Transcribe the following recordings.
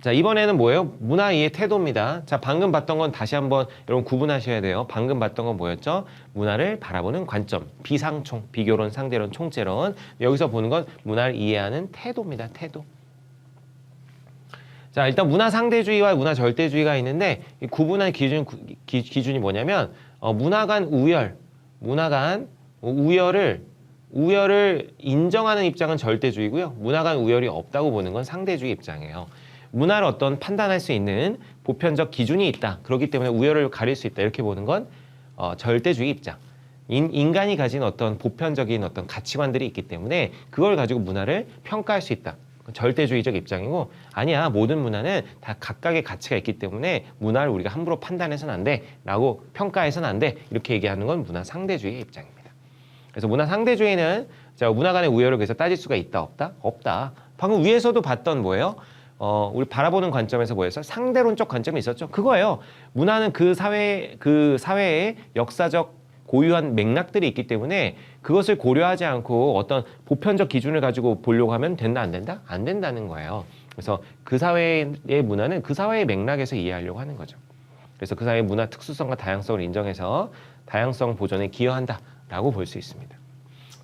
자, 이번에는 뭐예요? 문화 이해 태도입니다. 자, 방금 봤던 건 다시 한번 여러분 구분하셔야 돼요. 방금 봤던 건 뭐였죠? 문화를 바라보는 관점, 비상총, 비교론, 상대론, 총체론. 여기서 보는 건 문화를 이해하는 태도입니다. 태도. 자, 일단 문화 상대주의와 문화 절대주의가 있는데 이 구분한 기준이 뭐냐면 문화 간 우열을 인정하는 입장은 절대주의고요. 문화 간 우열이 없다고 보는 건 상대주의 입장이에요. 문화를 어떤 판단할 수 있는 보편적 기준이 있다. 그렇기 때문에 우열을 가릴 수 있다. 이렇게 보는 건 절대주의 입장. 인간이 가진 어떤 보편적인 어떤 가치관들이 있기 때문에 그걸 가지고 문화를 평가할 수 있다. 절대주의적 입장이고, 아니야, 모든 문화는 다 각각의 가치가 있기 때문에 문화를 우리가 함부로 판단해서는 안 돼 라고 평가해서는 안 돼, 이렇게 얘기하는 건 문화 상대주의의 입장입니다. 그래서 문화 상대주의는 자, 문화 간의 우열을 그래서 따질 수가 있다 없다? 없다. 방금 위에서도 봤던 뭐예요? 우리 바라보는 관점에서 뭐였어요? 상대론적 관점이 있었죠. 그거예요. 문화는 그 사회의 역사적 고유한 맥락들이 있기 때문에 그것을 고려하지 않고 어떤 보편적 기준을 가지고 보려고 하면 된다, 안 된다? 안 된다는 거예요. 그래서 그 사회의 문화는 그 사회의 맥락에서 이해하려고 하는 거죠. 그래서 그 사회의 문화 특수성과 다양성을 인정해서 다양성 보존에 기여한다라고 볼 수 있습니다.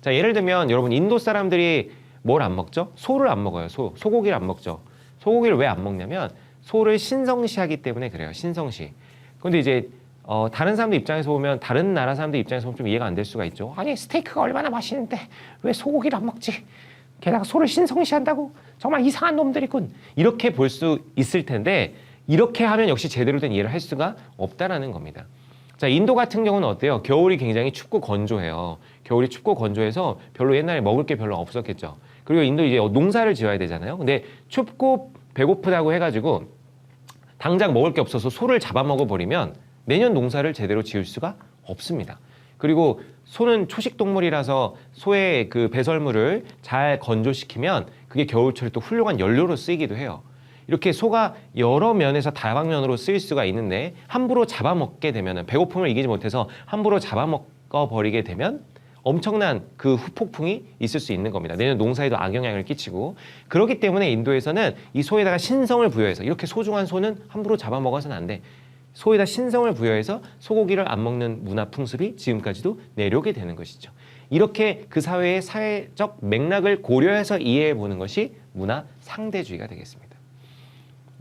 자, 예를 들면 여러분 인도 사람들이 뭘 안 먹죠? 소를 안 먹어요. 소고기를 안 먹죠. 소고기를 왜 안 먹냐면 소를 신성시하기 때문에 그래요. 신성시. 그런데 이제 다른 사람들 입장에서 보면, 다른 나라 사람들 입장에서 보면 좀 이해가 안 될 수가 있죠. 아니, 스테이크가 얼마나 맛있는데 왜 소고기를 안 먹지? 게다가 소를 신성시한다고? 정말 이상한 놈들이군. 이렇게 볼 수 있을 텐데 이렇게 하면 역시 제대로 된 이해를 할 수가 없다라는 겁니다. 자, 인도 같은 경우는 어때요? 겨울이 굉장히 춥고 건조해요. 겨울이 춥고 건조해서 별로 옛날에 먹을 게 별로 없었겠죠. 그리고 인도 이제 농사를 지어야 되잖아요. 근데 춥고 배고프다고 해가지고 당장 먹을 게 없어서 소를 잡아먹어 버리면 내년 농사를 제대로 지을 수가 없습니다. 그리고 소는 초식 동물이라서 소의 그 배설물을 잘 건조시키면 그게 겨울철에 또 훌륭한 연료로 쓰이기도 해요. 이렇게 소가 여러 면에서 다방면으로 쓰일 수가 있는데 함부로 잡아먹게 되면, 배고픔을 이기지 못해서 함부로 잡아먹어 버리게 되면 엄청난 그 후폭풍이 있을 수 있는 겁니다. 내년 농사에도 악영향을 끼치고. 그렇기 때문에 인도에서는 이 소에다가 신성을 부여해서, 이렇게 소중한 소는 함부로 잡아먹어서는 안 돼, 소에다 신성을 부여해서 소고기를 안 먹는 문화 풍습이 지금까지도 내려오게 되는 것이죠. 이렇게 그 사회의 사회적 맥락을 고려해서 이해해 보는 것이 문화 상대주의가 되겠습니다.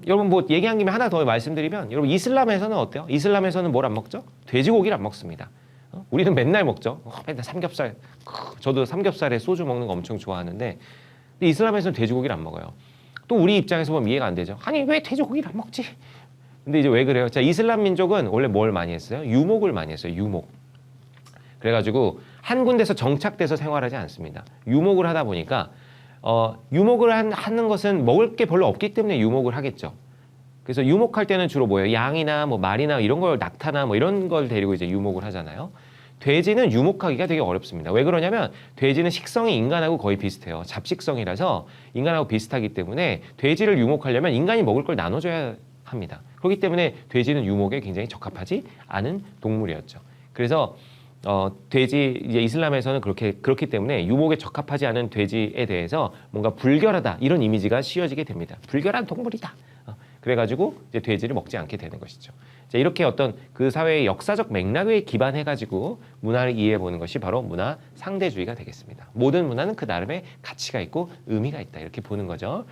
여러분 뭐 얘기한 김에 하나 더 말씀드리면, 여러분 이슬람에서는 어때요? 이슬람에서는 뭘 안 먹죠? 돼지고기를 안 먹습니다. 우리는 맨날 먹죠. 맨날 삼겹살. 저도 삼겹살에 소주 먹는 거 엄청 좋아하는데, 근데 이슬람에서는 돼지고기를 안 먹어요. 또 우리 입장에서 보면 이해가 안 되죠. 아니, 왜 돼지고기를 안 먹지? 근데 이제 왜 그래요? 자, 이슬람 민족은 원래 뭘 많이 했어요? 유목을 많이 했어요. 유목. 그래가지고 한 군데서 정착돼서 생활하지 않습니다. 유목을 하다 보니까 유목을 하는 것은 먹을 게 별로 없기 때문에 유목을 하겠죠. 그래서 유목할 때는 주로 뭐예요? 양이나 뭐 말이나 이런 걸, 낙타나 뭐 이런 걸 데리고 이제 유목을 하잖아요. 돼지는 유목하기가 되게 어렵습니다. 왜 그러냐면 돼지는 식성이 인간하고 거의 비슷해요. 잡식성이라서 인간하고 비슷하기 때문에 돼지를 유목하려면 인간이 먹을 걸 나눠줘야 합니다. 그렇기 때문에 돼지는 유목에 굉장히 적합하지 않은 동물이었죠. 그래서 돼지, 이제 이슬람에서는 그렇기 때문에 유목에 적합하지 않은 돼지에 대해서 뭔가 불결하다, 이런 이미지가 씌워지게 됩니다. 불결한 동물이다. 그래가지고 이제 돼지를 먹지 않게 되는 것이죠. 자, 이렇게 어떤 그 사회의 역사적 맥락에 기반해가지고 문화를 이해해보는 것이 바로 문화 상대주의가 되겠습니다. 모든 문화는 그 나름의 가치가 있고 의미가 있다, 이렇게 보는 거죠.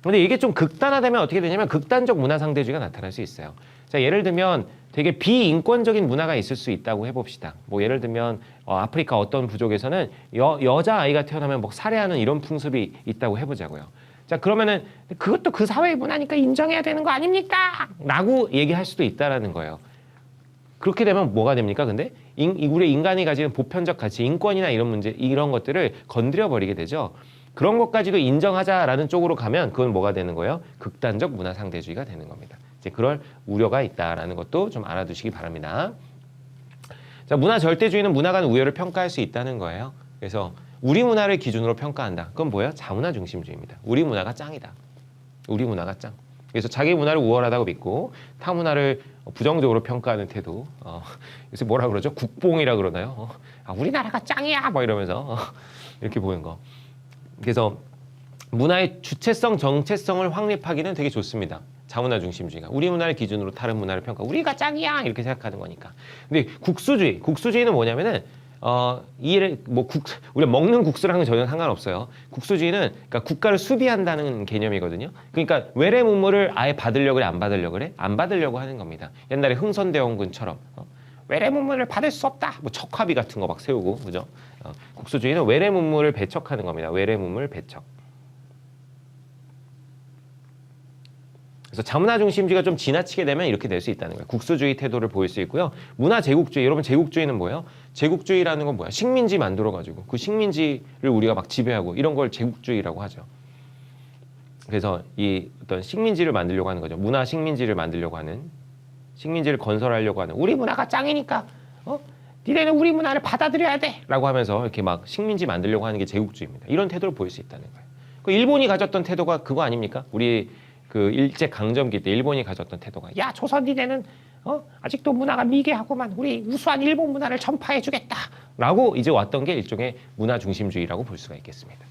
근데 이게 좀 극단화되면 어떻게 되냐면 극단적 문화 상대주의가 나타날 수 있어요. 자, 예를 들면 되게 비인권적인 문화가 있을 수 있다고 해봅시다. 뭐 예를 들면 아프리카 어떤 부족에서는 여자아이가 태어나면 뭐 살해하는 이런 풍습이 있다고 해보자고요. 자, 그러면은 그것도 그 사회의 문화니까 인정해야 되는 거 아닙니까? 라고 얘기할 수도 있다라는 거예요. 그렇게 되면 뭐가 됩니까? 근데 우리 인간이 가지는 보편적 가치, 인권이나 이런 문제, 이런 것들을 건드려 버리게 되죠. 그런 것까지도 인정하자라는 쪽으로 가면 그건 뭐가 되는 거예요? 극단적 문화 상대주의가 되는 겁니다. 이제 그럴 우려가 있다라는 것도 좀 알아두시기 바랍니다. 자, 문화 절대주의는 문화 간 우열을 평가할 수 있다는 거예요. 그래서 우리 문화를 기준으로 평가한다. 그건 뭐예요? 자문화 중심주의입니다. 우리 문화가 짱이다. 우리 문화가 짱. 그래서 자기 문화를 우월하다고 믿고 타 문화를 부정적으로 평가하는 태도. 요새 뭐라 그러죠? 국뽕이라 그러나요? 우리나라가 짱이야! 뭐 이러면서 이렇게 보는 거. 그래서 문화의 주체성, 정체성을 확립하기는 되게 좋습니다. 자문화 중심주의가 우리 문화를 기준으로 다른 문화를 평가. 우리가 짱이야 이렇게 생각하는 거니까. 근데 국수주의는 뭐냐면은 우리가 먹는 국수랑은 전혀 상관없어요. 국수주의는 그러니까 국가를 수비한다는 개념이거든요. 그러니까 외래 문물을 아예 받으려고 그래, 안 받으려고 그래? 안 받으려고 하는 겁니다. 옛날에 흥선대원군처럼 외래 문물을 받을 수 없다. 뭐 척화비 같은 거 막 세우고, 그죠? 국수주의는 외래 문물을 배척하는 겁니다. 외래 문물 배척. 그래서 자문화 중심주의가 좀 지나치게 되면 이렇게 될 수 있다는 거예요. 국수주의 태도를 보일 수 있고요. 문화 제국주의. 여러분 제국주의는 뭐예요? 제국주의라는 건 뭐야? 식민지 만들어가지고 그 식민지를 우리가 막 지배하고 이런 걸 제국주의라고 하죠. 그래서 이 어떤 식민지를 만들려고 하는 거죠. 문화 식민지를 만들려고 하는, 식민지를 건설하려고 하는, 우리 문화가 짱이니까 니네는 우리 문화를 받아들여야 돼 라고 하면서 이렇게 막 식민지 만들려고 하는 게 제국주의입니다. 이런 태도를 보일 수 있다는 거예요. 그 일본이 가졌던 태도가 그거 아닙니까? 우리 그 일제 강점기 때 일본이 가졌던 태도가, 야 조선 니네는 아직도 문화가 미개하고만 우리 우수한 일본 문화를 전파해 주겠다 라고 이제 왔던 게 일종의 문화 중심주의라고 볼 수가 있겠습니다.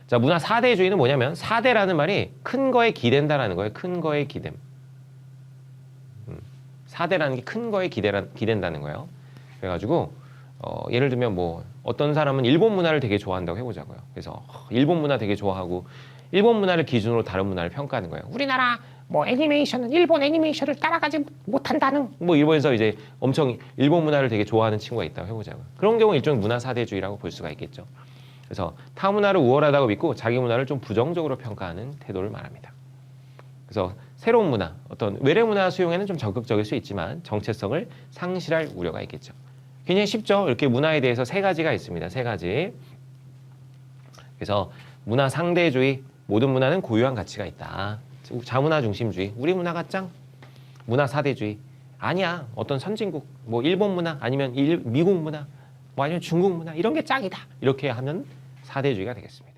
자, 문화 4대주의는 뭐냐면, 4대라는 말이 큰 거에 기댄다라는 거예요. 큰 거에 기댐. 4대라는 게 큰 거에 기댄다는 거예요. 그래가지고 예를 들면 뭐 어떤 사람은 일본 문화를 되게 좋아한다고 해보자고요. 그래서 일본 문화 되게 좋아하고 일본 문화를 기준으로 다른 문화를 평가하는 거예요. 우리나라 뭐 애니메이션은 일본 애니메이션을 따라가지 못한다는, 뭐 일본에서 이제 엄청 일본 문화를 되게 좋아하는 친구가 있다고 해보자고요. 그런 경우 일종의 문화 4대주의라고 볼 수가 있겠죠. 그래서 타 문화를 우월하다고 믿고 자기 문화를 좀 부정적으로 평가하는 태도를 말합니다. 그래서 새로운 문화, 어떤 외래 문화 수용에는 좀 적극적일 수 있지만 정체성을 상실할 우려가 있겠죠. 굉장히 쉽죠. 이렇게 문화에 대해서 3가지가 있습니다. 3가지. 그래서 문화 상대주의, 모든 문화는 고유한 가치가 있다. 자문화 중심주의, 우리 문화가 짱. 문화 4대주의, 아니야. 어떤 선진국, 뭐 일본 문화, 아니면 미국 문화, 뭐 아니면 중국 문화, 이런 게 짱이다. 이렇게 하면 4대주의가 되겠습니다.